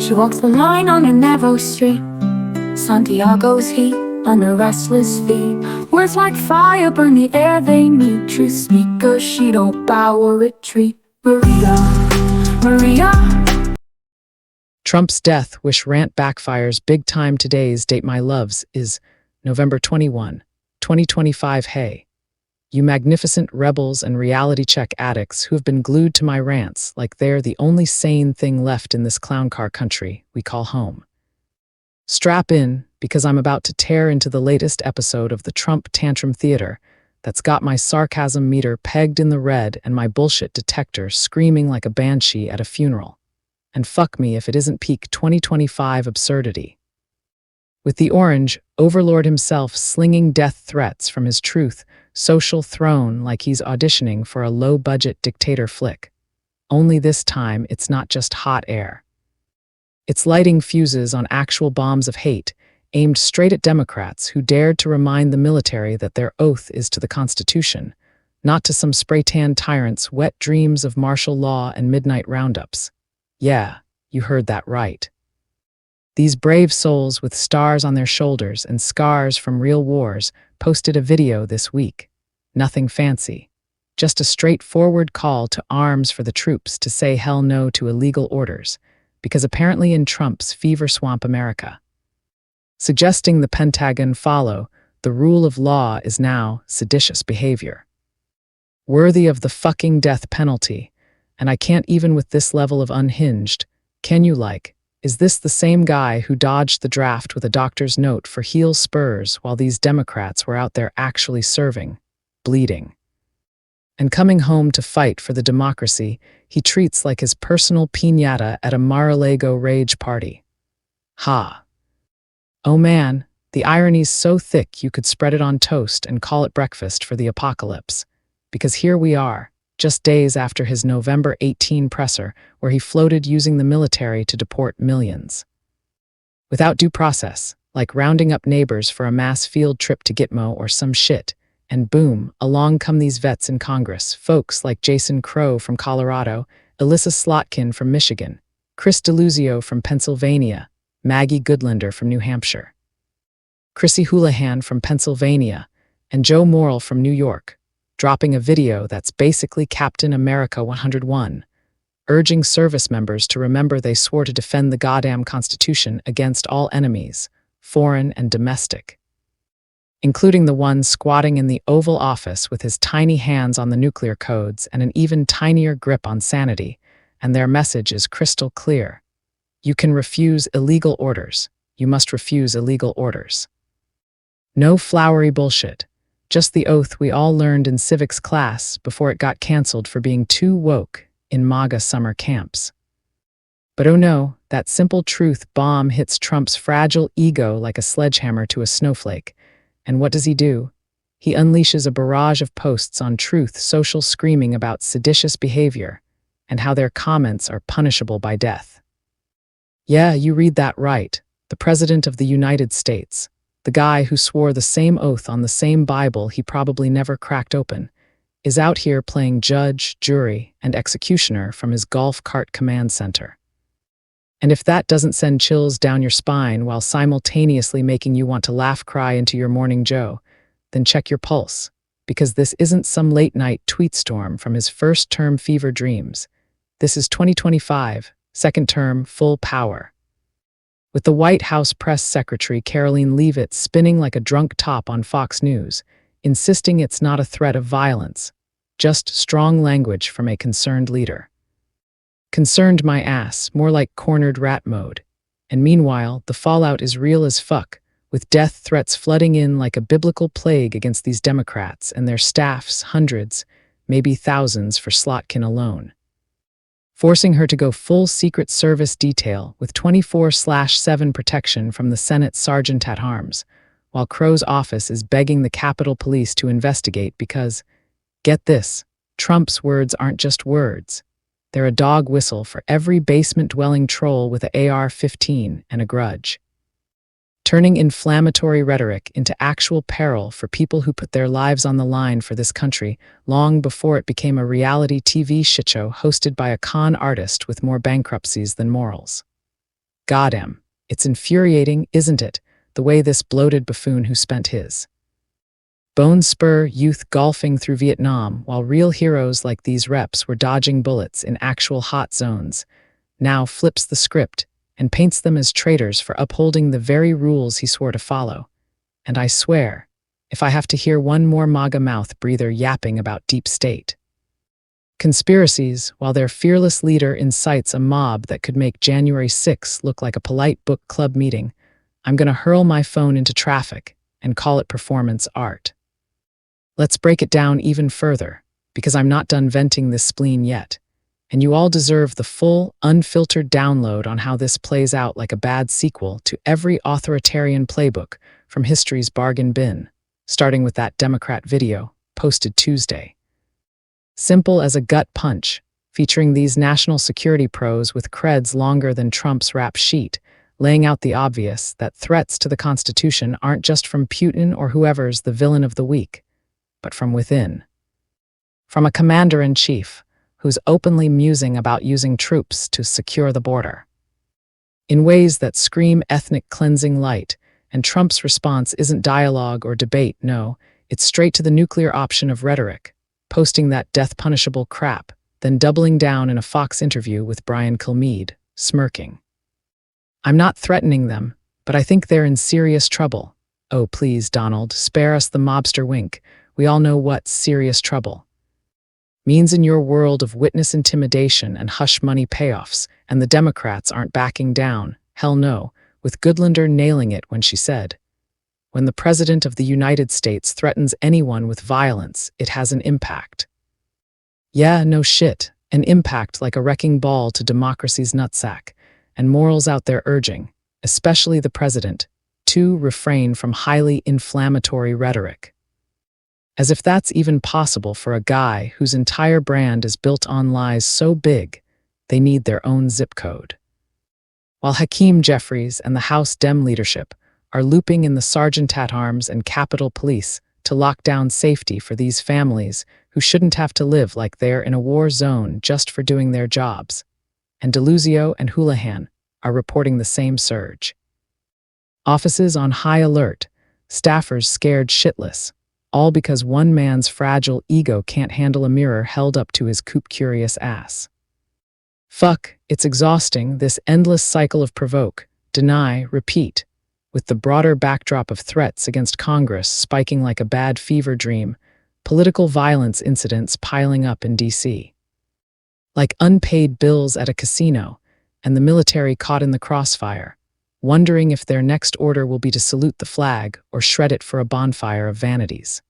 She walks the line on a narrow street, Santiago's heat on her restless feet. Words like fire burn the air they meet. Truth speaker, she don't bow or retreat. Maria, Maria. Trump's death wish rant backfires. Big time. Today's date, my loves, is November 21, 2025. Hey, you magnificent rebels and reality check addicts who have been glued to my rants like they're the only sane thing left in this clown car country we call home. Strap in, because I'm about to tear into the latest episode of the Trump Tantrum Theater that's got my sarcasm meter pegged in the red and my bullshit detector screaming like a banshee at a funeral. And fuck me if it isn't peak 2025 absurdity. With the orange overlord himself slinging death threats from his truth social throne like he's auditioning for a low-budget dictator flick. Only this time, it's not just hot air. It's lighting fuses on actual bombs of hate aimed straight at Democrats who dared to remind the military that their oath is to the Constitution, not to some spray-tan tyrants' wet dreams of martial law and midnight roundups. Yeah, you heard that right. These brave souls with stars on their shoulders and scars from real wars posted a video this week. Nothing fancy. Just a straightforward call to arms for the troops to say hell no to illegal orders, because apparently in Trump's fever swamp America, suggesting the Pentagon follow the rule of law is now seditious behavior. Worthy of the fucking death penalty, and I can't even with this level of unhinged, can you is this the same guy who dodged the draft with a doctor's note for heel spurs while these Democrats were out there actually serving, bleeding, and coming home to fight for the democracy he treats like his personal piñata at a Mar-a-Lago rage party? Ha. Oh man, the irony's so thick you could spread it on toast and call it breakfast for the apocalypse. Because here we are, just days after his November 18 presser, where he floated using the military to deport millions. Without due process, like rounding up neighbors for a mass field trip to Gitmo or some shit, and boom, along come these vets in Congress, folks like Jason Crow from Colorado, Alyssa Slotkin from Michigan, Chris DeLuzio from Pennsylvania, Maggie Goodlander from New Hampshire, Chrissy Houlihan from Pennsylvania, and Joe Morrill from New York, dropping a video that's basically Captain America 101, urging service members to remember they swore to defend the goddamn Constitution against all enemies, foreign and domestic, including the one squatting in the Oval Office with his tiny hands on the nuclear codes and an even tinier grip on sanity, and their message is crystal clear. You can refuse illegal orders. You must refuse illegal orders. No flowery bullshit. Just the oath we all learned in civics class before it got canceled for being too woke in MAGA summer camps. But oh no, that simple truth bomb hits Trump's fragile ego like a sledgehammer to a snowflake. And what does he do? He unleashes a barrage of posts on Truth Social screaming about seditious behavior and how their comments are punishable by death. Yeah, you read that right. The President of the United States, the guy who swore the same oath on the same Bible he probably never cracked open, is out here playing judge, jury, and executioner from his golf cart command center. And if that doesn't send chills down your spine while simultaneously making you want to laugh cry into your morning joe, then check your pulse, because this isn't some late-night tweet storm from his first-term fever dreams. This is 2025, second term, full power. With the White House press secretary Caroline Leavitt spinning like a drunk top on Fox News, insisting it's not a threat of violence, just strong language from a concerned leader. Concerned my ass, more like cornered rat mode. And meanwhile, the fallout is real as fuck, with death threats flooding in like a biblical plague against these Democrats and their staffs, hundreds, maybe thousands for Slotkin alone, forcing her to go full Secret Service detail with 24/7 protection from the Senate Sergeant at Arms, while Crow's office is begging the Capitol Police to investigate because, get this, Trump's words aren't just words. They're a dog whistle for every basement-dwelling troll with an AR-15 and a grudge, turning inflammatory rhetoric into actual peril for people who put their lives on the line for this country long before it became a reality TV shitshow hosted by a con artist with more bankruptcies than morals. Goddamn, it's infuriating, isn't it, the way this bloated buffoon who spent his Bone Spur youth golfing through Vietnam while real heroes like these reps were dodging bullets in actual hot zones, now flips the script and paints them as traitors for upholding the very rules he swore to follow. And I swear, if I have to hear one more MAGA mouth breather yapping about deep state conspiracies while their fearless leader incites a mob that could make January 6th look like a polite book club meeting, I'm going to hurl my phone into traffic and call it performance art. Let's break it down even further, because I'm not done venting this spleen yet, and you all deserve the full, unfiltered download on how this plays out like a bad sequel to every authoritarian playbook from history's bargain bin, starting with that Democrat video, posted Tuesday. Simple as a gut punch, featuring these national security pros with creds longer than Trump's rap sheet, laying out the obvious that threats to the Constitution aren't just from Putin or whoever's the villain of the week, but from within. From a commander-in-chief who's openly musing about using troops to secure the border. In ways that scream ethnic cleansing light, and Trump's response isn't dialogue or debate, no, it's straight to the nuclear option of rhetoric, posting that death-punishable crap, then doubling down in a Fox interview with Brian Kilmeade, smirking. I'm not threatening them, but I think they're in serious trouble. Oh, please, Donald, spare us the mobster wink. We all know what serious trouble means in your world of witness intimidation and hush money payoffs, and the Democrats aren't backing down, hell no, with Goodlander nailing it when she said, "When the President of the United States threatens anyone with violence, it has an impact." Yeah, no shit, an impact like a wrecking ball to democracy's nutsack, and morals out there urging, especially the President, to refrain from highly inflammatory rhetoric. As if that's even possible for a guy whose entire brand is built on lies so big, they need their own zip code. While Hakeem Jeffries and the House Dem leadership are looping in the Sergeant-at-Arms and Capitol Police to lock down safety for these families who shouldn't have to live like they're in a war zone just for doing their jobs, and Deluzio and Houlihan are reporting the same surge. Offices on high alert, staffers scared shitless, all because one man's fragile ego can't handle a mirror held up to his coop-curious ass. Fuck, it's exhausting, this endless cycle of provoke, deny, repeat, with the broader backdrop of threats against Congress spiking like a bad fever dream, political violence incidents piling up in D.C. Like unpaid bills at a casino, and the military caught in the crossfire, wondering if their next order will be to salute the flag or shred it for a bonfire of vanities.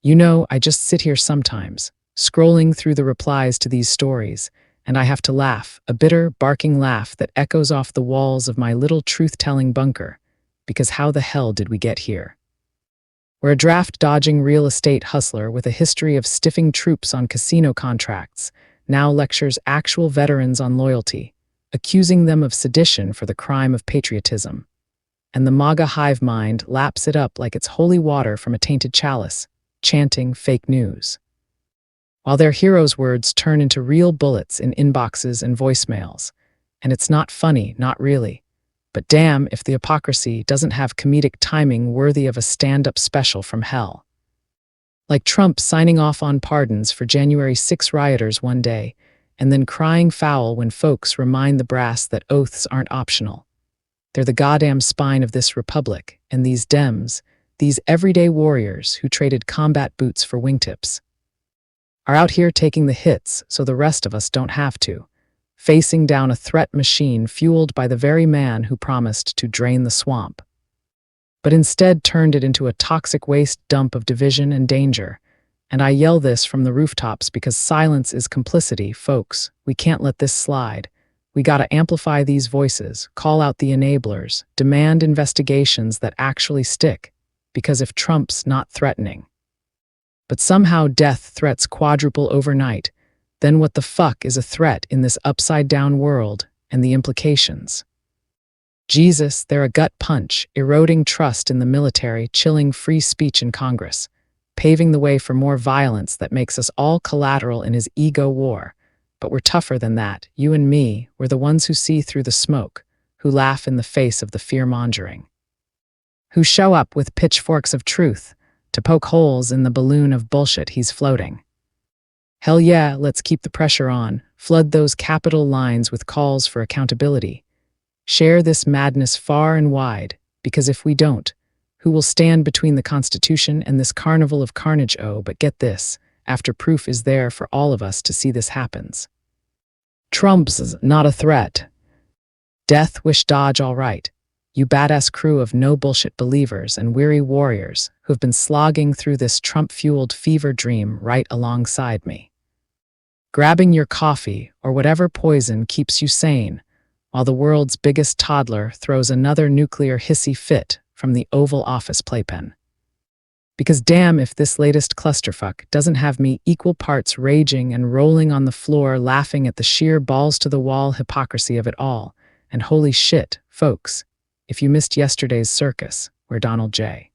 You know, I just sit here sometimes, scrolling through the replies to these stories, and I have to laugh, a bitter, barking laugh that echoes off the walls of my little truth-telling bunker, because how the hell did we get here? We're a draft-dodging real estate hustler with a history of stiffing troops on casino contracts, now lectures actual veterans on loyalty, accusing them of sedition for the crime of patriotism. And the MAGA hive mind laps it up like it's holy water from a tainted chalice, chanting fake news. While their heroes' words turn into real bullets in inboxes and voicemails. And it's not funny, not really. But damn if the hypocrisy doesn't have comedic timing worthy of a stand-up special from hell. Like Trump signing off on pardons for January 6 rioters one day, and then crying foul when folks remind the brass that oaths aren't optional. They're the goddamn spine of this republic, and these Dems, these everyday warriors who traded combat boots for wingtips, are out here taking the hits so the rest of us don't have to, facing down a threat machine fueled by the very man who promised to drain the swamp, but instead turned it into a toxic waste dump of division and danger. And I yell this from the rooftops because silence is complicity, folks. We can't let this slide. We gotta amplify these voices, call out the enablers, demand investigations that actually stick, because if Trump's not threatening, but somehow death threats quadruple overnight, then what the fuck is a threat in this upside-down world and the implications? Jesus, they're a gut punch, eroding trust in the military, chilling free speech in Congress, paving the way for more violence that makes us all collateral in his ego war. But we're tougher than that. You and me, we're the ones who see through the smoke, who laugh in the face of the fear-mongering, who show up with pitchforks of truth to poke holes in the balloon of bullshit he's floating. Hell yeah, let's keep the pressure on, flood those capital lines with calls for accountability. Share this madness far and wide, because if we don't, who will stand between the Constitution and this carnival of carnage? Oh, but get this, after proof is there for all of us to see this happens. Trump's not a threat. Death wish dodge all right. You badass crew of no-bullshit believers and weary warriors who've been slogging through this Trump-fueled fever dream right alongside me. Grabbing your coffee or whatever poison keeps you sane, while the world's biggest toddler throws another nuclear hissy fit from the Oval Office playpen. Because damn if this latest clusterfuck doesn't have me equal parts raging and rolling on the floor laughing at the sheer balls-to-the-wall hypocrisy of it all. And holy shit, folks, if you missed yesterday's circus, where Donald J.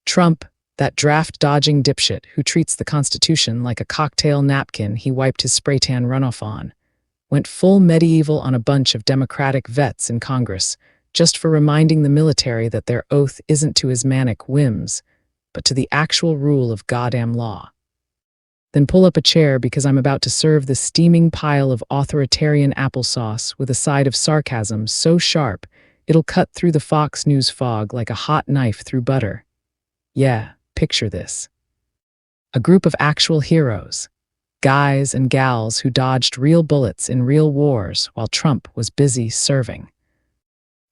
Trump, that draft-dodging dipshit who treats the Constitution like a cocktail napkin he wiped his spray tan runoff on, went full medieval on a bunch of Democratic vets in Congress just for reminding the military that their oath isn't to his manic whims, but to the actual rule of goddamn law. Then pull up a chair because I'm about to serve the steaming pile of authoritarian applesauce with a side of sarcasm so sharp it'll cut through the Fox News fog like a hot knife through butter. Yeah, picture this. A group of actual heroes, guys and gals who dodged real bullets in real wars while Trump was busy serving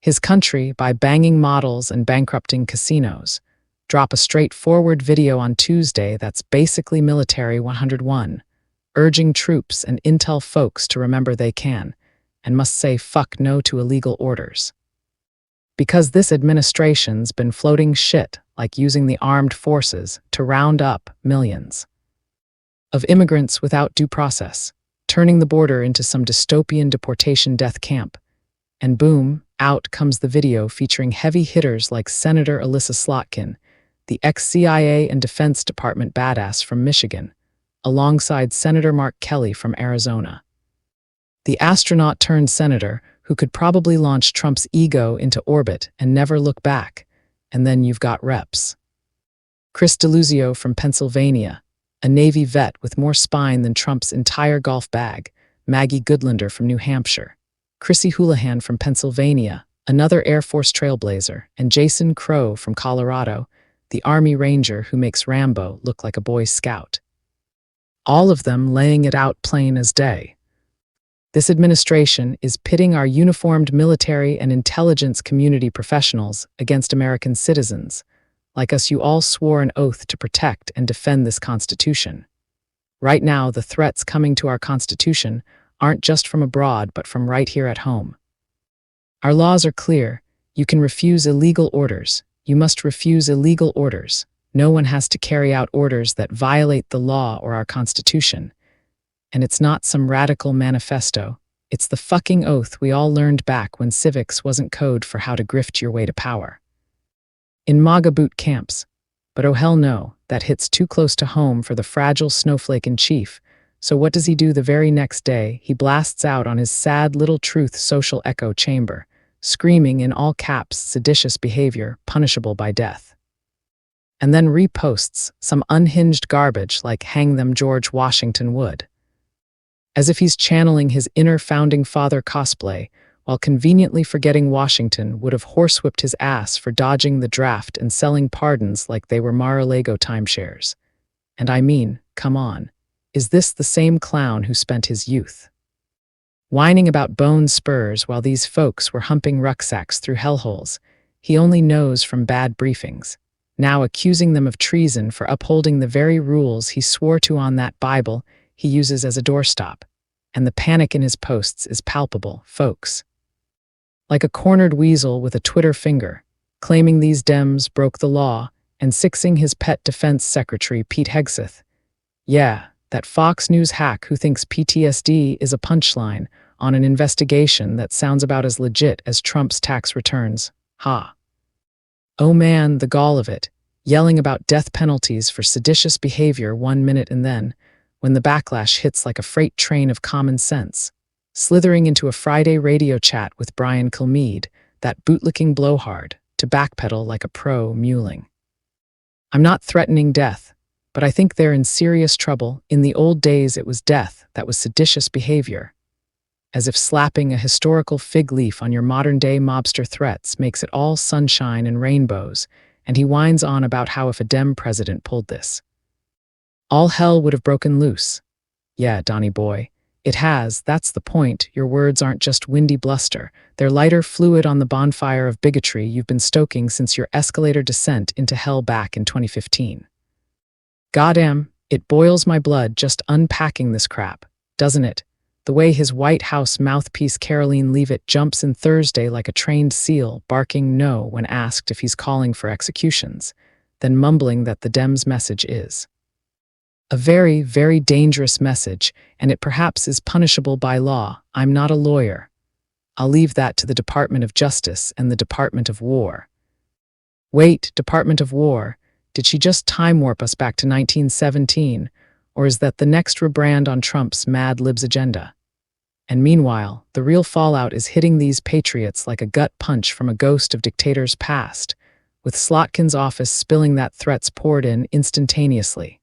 his country by banging models and bankrupting casinos, drop a straightforward video on Tuesday that's basically Military 101, urging troops and intel folks to remember they can and must say fuck no to illegal orders. Because this administration's been floating shit like using the armed forces to round up millions of immigrants without due process, turning the border into some dystopian deportation death camp. And boom, out comes the video featuring heavy hitters like Senator Alyssa Slotkin, the ex-CIA and Defense Department badass from Michigan, alongside Senator Mark Kelly from Arizona. The astronaut-turned-senator who could probably launch Trump's ego into orbit and never look back. And then you've got Reps. Chris DeLuzio from Pennsylvania, a Navy vet with more spine than Trump's entire golf bag, Maggie Goodlander from New Hampshire, Chrissy Houlihan from Pennsylvania, another Air Force trailblazer, and Jason Crow from Colorado, the Army Ranger who makes Rambo look like a Boy Scout. All of them laying it out plain as day. This administration is pitting our uniformed military and intelligence community professionals against American citizens, like us. You all swore an oath to protect and defend this Constitution. Right now, the threats coming to our Constitution aren't just from abroad, but from right here at home. Our laws are clear. You can refuse illegal orders. You must refuse illegal orders. No one has to carry out orders that violate the law or our Constitution. And it's not some radical manifesto. It's the fucking oath we all learned back when civics wasn't code for how to grift your way to power. In MAGA boot camps. But oh hell no, that hits too close to home for the fragile snowflake in chief. So what does he do the very next day? He blasts out on his sad little truth social echo chamber, screaming in all caps seditious behavior punishable by death. And then reposts some unhinged garbage like hang them George Washington would. As if he's channeling his inner founding father cosplay, while conveniently forgetting Washington would have horsewhipped his ass for dodging the draft and selling pardons like they were Mar-a-Lago timeshares. And I mean, come on, is this the same clown who spent his youth whining about bone spurs while these folks were humping rucksacks through hellholes he only knows from bad briefings, now accusing them of treason for upholding the very rules he swore to on that Bible he uses as a doorstop? And the panic in his posts is palpable, folks. Like a cornered weasel with a Twitter finger, claiming these Dems broke the law and sixing his pet defense secretary Pete Hegseth. Yeah, that Fox News hack who thinks PTSD is a punchline on an investigation that sounds about as legit as Trump's tax returns. Ha. Oh man, the gall of it, yelling about death penalties for seditious behavior 1 minute and then, when the backlash hits like a freight train of common sense, slithering into a Friday radio chat with Brian Kilmeade, that bootlicking blowhard, to backpedal like a pro muling. I'm not threatening death, but I think they're in serious trouble. In the old days, it was death that was seditious behavior. As if slapping a historical fig leaf on your modern-day mobster threats makes it all sunshine and rainbows, and he whines on about how if a Dem president pulled this, all hell would have broken loose. Yeah, Donny boy, it has. That's the point. Your words aren't just windy bluster. They're lighter fluid on the bonfire of bigotry you've been stoking since your escalator descent into hell back in 2015. Goddamn, it boils my blood just unpacking this crap, doesn't it? The way his White House mouthpiece Caroline Leavitt jumps in Thursday like a trained seal, barking no when asked if he's calling for executions, then mumbling that the Dems' message is a very, very dangerous message, and it perhaps is punishable by law. I'm not a lawyer. I'll leave that to the Department of Justice and the Department of War. Wait, Department of War, did she just time warp us back to 1917, or is that the next rebrand on Trump's Mad Libs agenda? And meanwhile, the real fallout is hitting these patriots like a gut punch from a ghost of dictators past, with Slotkin's office spilling that threats poured in instantaneously.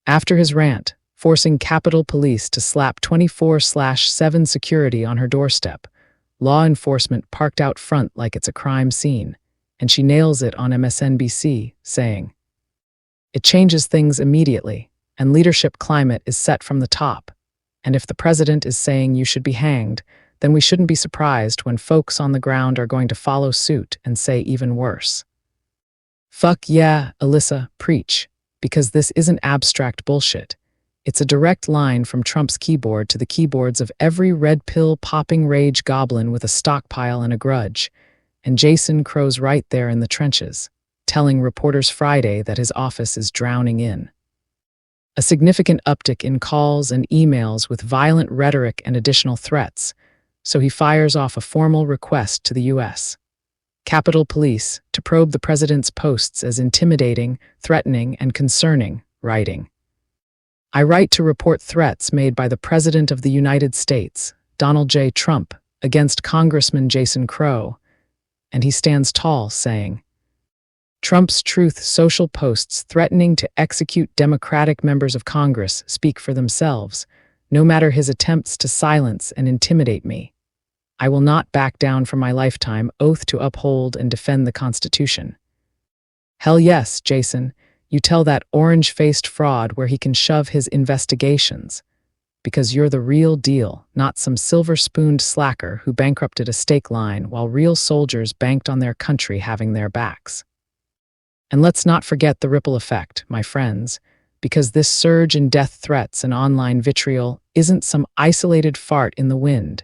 After his rant, forcing Capitol Police to slap 24/7 security on her doorstep, law enforcement parked out front like it's a crime scene, and she nails it on MSNBC, saying, "It changes things immediately, and leadership climate is set from the top, and if the president is saying you should be hanged, then we shouldn't be surprised when folks on the ground are going to follow suit and say even worse." Fuck yeah, Alyssa, preach. Because this isn't abstract bullshit. It's a direct line from Trump's keyboard to the keyboards of every red pill popping rage goblin with a stockpile and a grudge. And Jason Crow's right there in the trenches, telling reporters Friday that his office is drowning in a significant uptick in calls and emails with violent rhetoric and additional threats, so he fires off a formal request to the U.S. Capitol Police to probe the president's posts as intimidating, threatening, and concerning, writing, "I write to report threats made by the President of the United States, Donald J. Trump, against Congressman Jason Crow," and he stands tall, saying, "Trump's Truth Social posts threatening to execute Democratic members of Congress speak for themselves, no matter his attempts to silence and intimidate me. I will not back down from my lifetime oath to uphold and defend the Constitution." Hell yes, Jason, you tell that orange-faced fraud where he can shove his investigations, because you're the real deal, not some silver-spooned slacker who bankrupted a steak line while real soldiers banked on their country having their backs. And let's not forget the ripple effect, my friends, because this surge in death threats and online vitriol isn't some isolated fart in the wind.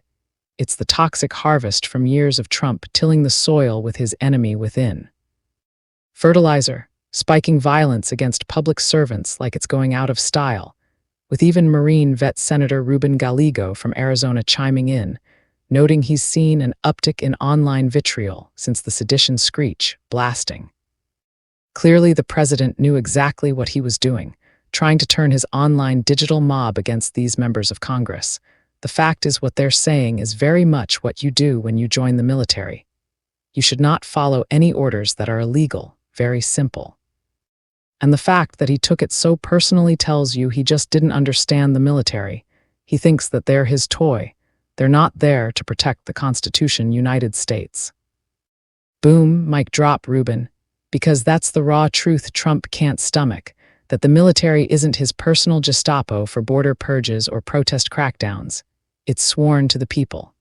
It's the toxic harvest from years of Trump tilling the soil with his enemy within. Fertilizer, spiking violence against public servants like it's going out of style, with even Marine vet Senator Ruben Gallego from Arizona chiming in, noting he's seen an uptick in online vitriol since the sedition screech, blasting. Clearly, the president knew exactly what he was doing, trying to turn his online digital mob against these members of Congress. The fact is, what they're saying is very much what you do when you join the military. You should not follow any orders that are illegal, very simple. And the fact that he took it so personally tells you he just didn't understand the military. He thinks that they're his toy. They're not there to protect the Constitution, United States. Boom, mic drop, Ruben. Because that's the raw truth Trump can't stomach, that the military isn't his personal Gestapo for border purges or protest crackdowns. It's sworn to the people.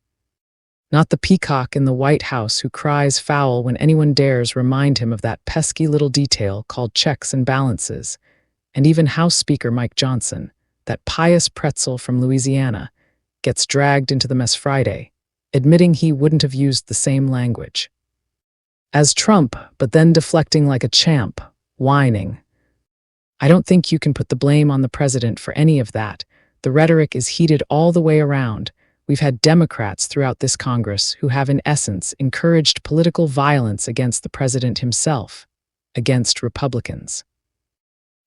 Not the peacock in the White House who cries foul when anyone dares remind him of that pesky little detail called checks and balances, and even House Speaker Mike Johnson, that pious pretzel from Louisiana, gets dragged into the mess Friday, admitting he wouldn't have used the same language as Trump, but then deflecting like a champ, whining. I don't think you can put the blame on the president for any of that. The rhetoric is heated all the way around. We've had Democrats throughout this Congress who have, in essence, encouraged political violence against the president himself, against Republicans.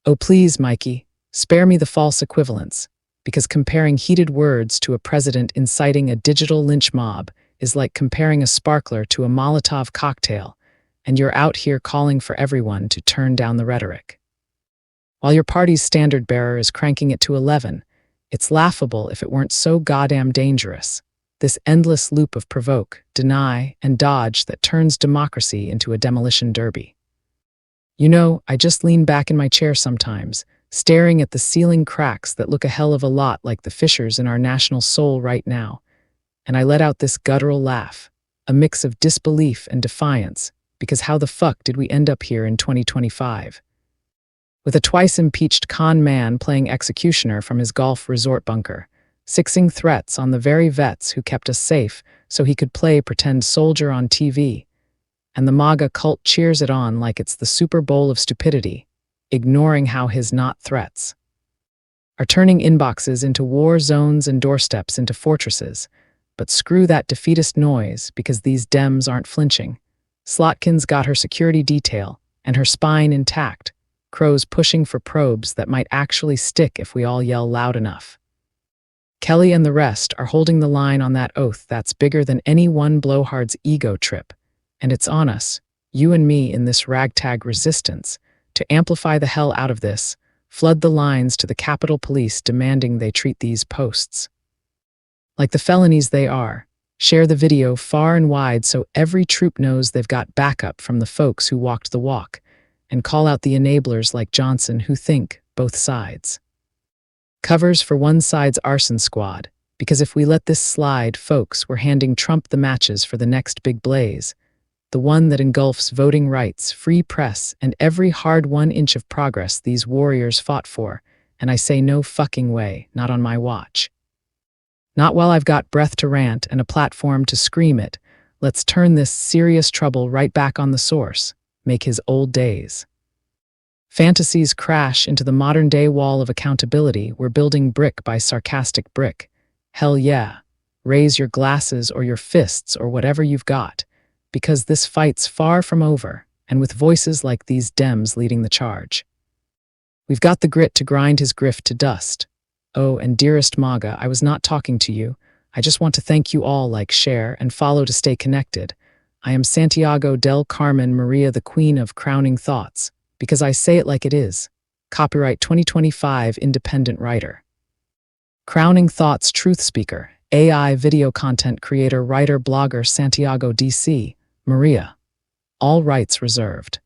Oh, please, Mikey, spare me the false equivalence. because comparing heated words to a president inciting a digital lynch mob is like comparing a sparkler to a Molotov cocktail, and you're out here calling for everyone to turn down the rhetoric. While your party's standard bearer is cranking it to 11, it's laughable if it weren't so goddamn dangerous. This endless loop of provoke, deny, and dodge that turns democracy into a demolition derby. You know, I just lean back in my chair sometimes, staring at the ceiling cracks that look a hell of a lot like the fissures in our national soul right now, and I let out this guttural laugh, a mix of disbelief and defiance, because how the fuck did we end up here in 2025? With a twice-impeached con man playing executioner from his golf resort bunker, sixing threats on the very vets who kept us safe so he could play pretend soldier on TV, and the MAGA cult cheers it on like it's the Super Bowl of stupidity, ignoring how his not threats are turning inboxes into war zones and doorsteps into fortresses. But screw that defeatist noise, because these Dems aren't flinching. Slotkin's got her security detail and her spine intact, crows pushing for probes that might actually stick if we all yell loud enough. Kelly and the rest are holding the line on that oath that's bigger than any one blowhard's ego trip, and it's on us, you and me in this ragtag resistance, to amplify the hell out of this, flood the lines to the Capitol Police demanding they treat these posts like the felonies they are, share the video far and wide so every troop knows they've got backup from the folks who walked the walk, and call out the enablers like Johnson who think both sides. Covers for one side's arson squad, because if we let this slide, folks, we're handing Trump the matches for the next big blaze, the one that engulfs voting rights, free press, and every hard-won inch of progress these warriors fought for, and I say no fucking way, not on my watch. Not while I've got breath to rant and a platform to scream it. Let's turn this serious trouble right back on the source, make his old days. Fantasies crash into the modern-day wall of accountability we're building brick by sarcastic brick. Hell yeah, raise your glasses or your fists or whatever you've got, because this fight's far from over, and with voices like these Dems leading the charge. We've got the grit to grind his grift to dust. Oh, and dearest MAGA, I was not talking to you. I just want to thank you all, like, share, and follow to stay connected. I am Santiago del Carmen Maria, the Queen of Crowning Thoughts, because I say it like it is. Copyright 2025 Independent Writer. Crowning Thoughts Truth Speaker, AI video content creator, writer, blogger, Santiago DC, Maria. All rights reserved.